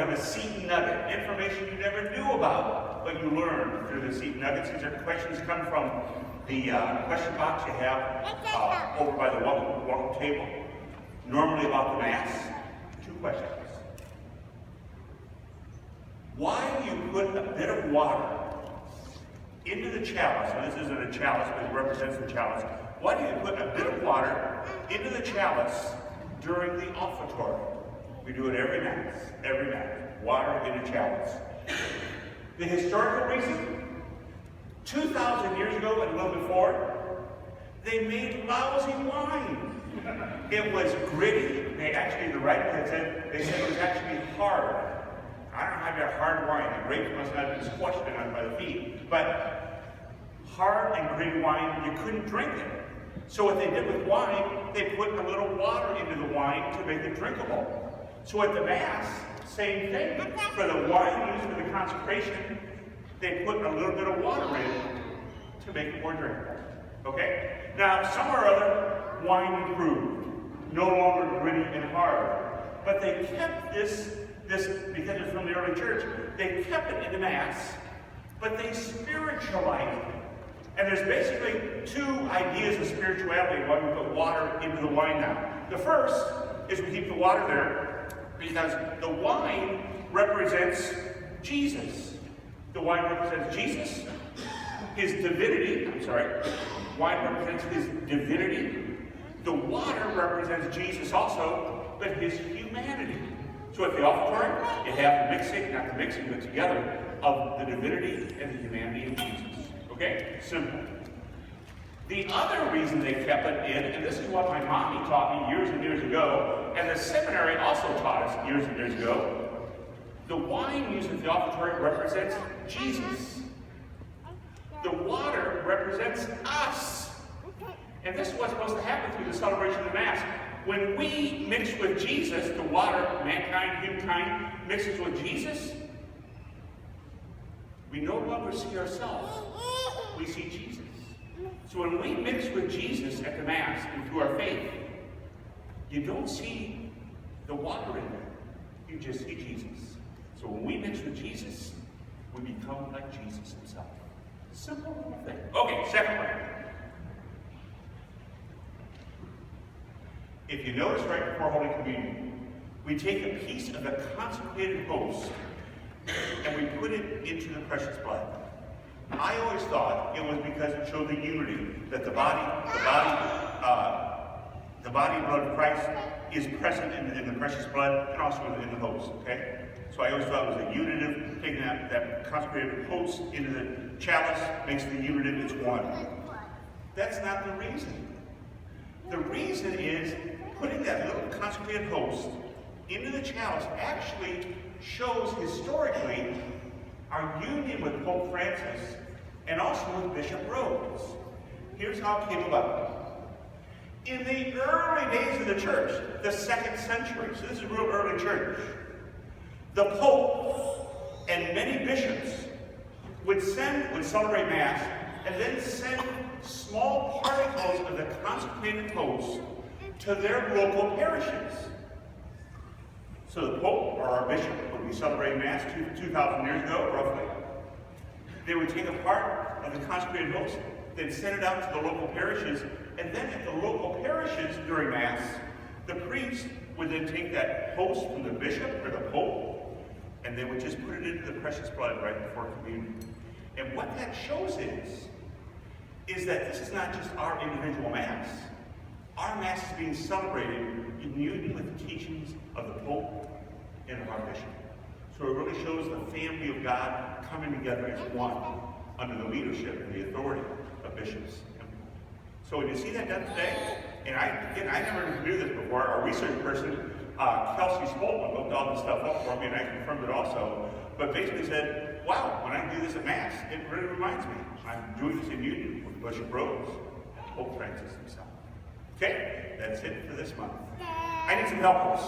have a Seton Nugget, information you never knew about, but you learned through the Seton Nuggets. These are questions that come from the question box you have over by the welcome table. Normally about the Mass, 2 questions. Why do you put a bit of water into the chalice? Now, this isn't a chalice, but it represents the chalice. Why do you put a bit of water into the chalice during the Offertory? We do it every Mass, water in a chalice. The historical reason, 2,000 years ago and a little before, they made lousy wine. It was gritty. The writer had said, they said it was actually hard. I don't know how to get hard wine. The grapes must not have been squashed in by the feet. But hard and gritty wine, you couldn't drink it. So what they did with wine, they put a little water into the wine to make it drinkable. So at the Mass, same thing. For the wine used for the consecration, they put a little bit of water in to make it more drinkable. Okay? Now, some or other, wine improved. No longer gritty and hard. But they kept this because it's from the early church, they kept it in the Mass, but they spiritualized it. And there's basically 2 ideas of spirituality why we put water into the wine now. The first is we keep the water there because the wine represents Jesus. The wine represents Jesus, his divinity, wine represents his divinity. The water represents Jesus also, but his humanity. So at the offertory, you have the mixing, not the mixing, but together, of the divinity and the humanity of Jesus. Okay? Simple. The other reason they kept it in, and this is what my mommy taught me years and years ago, and the seminary also taught us years and years ago, the wine used at the offertory represents Jesus. The water represents us. And this is what's supposed to happen through the celebration of the Mass. When we mix with Jesus, the water, mankind, humankind, mixes with Jesus, we no longer see ourselves. We see Jesus. So when we mix with Jesus at the Mass and through our faith, you don't see the water in there. You just see Jesus. So when we mix with Jesus, we become like Jesus himself. Simple little thing. Okay, second one. If you notice right before Holy Communion, we take a piece of the consecrated host and we put it into the precious blood. I always thought it was because it showed the unity, that the body and blood of Christ is present in the precious blood and also in the host, okay? So I always thought it was a unitive, taking that consecrated host into the chalice makes the unitive, it's one. That's not the reason. The reason is putting that little consecrated host into the chalice actually shows historically our union with Pope Francis and also with Bishop Rhodes. Here's how it came about. In the early days of the church, the 2nd century, so this is real early church, the Pope and many bishops would celebrate Mass and then send small particles of the consecrated host to their local parishes. So the Pope or our bishop would be celebrating Mass 2,000 years ago, roughly. They would take a part of the consecrated host, then send it out to the local parishes, and then at the local parishes during Mass, the priest would then take that host from the bishop or the Pope, and they would just put it into the precious blood right before communion. And what that shows is that this is not just our individual Mass. Our Mass is being celebrated in union with the teachings of the Pope and of our bishop. So it really shows the family of God coming together as one under the leadership and the authority of bishops. So when you see that done today, and I never knew this before, our research person, Kelsey Spoltman, looked all this stuff up for me, and I confirmed it also, but basically said, wow, when I do this at Mass, it really reminds me. I'm doing this in union with Bishop Rhodes, Pope Francis himself. Okay, that's it for this month. I need some helpers.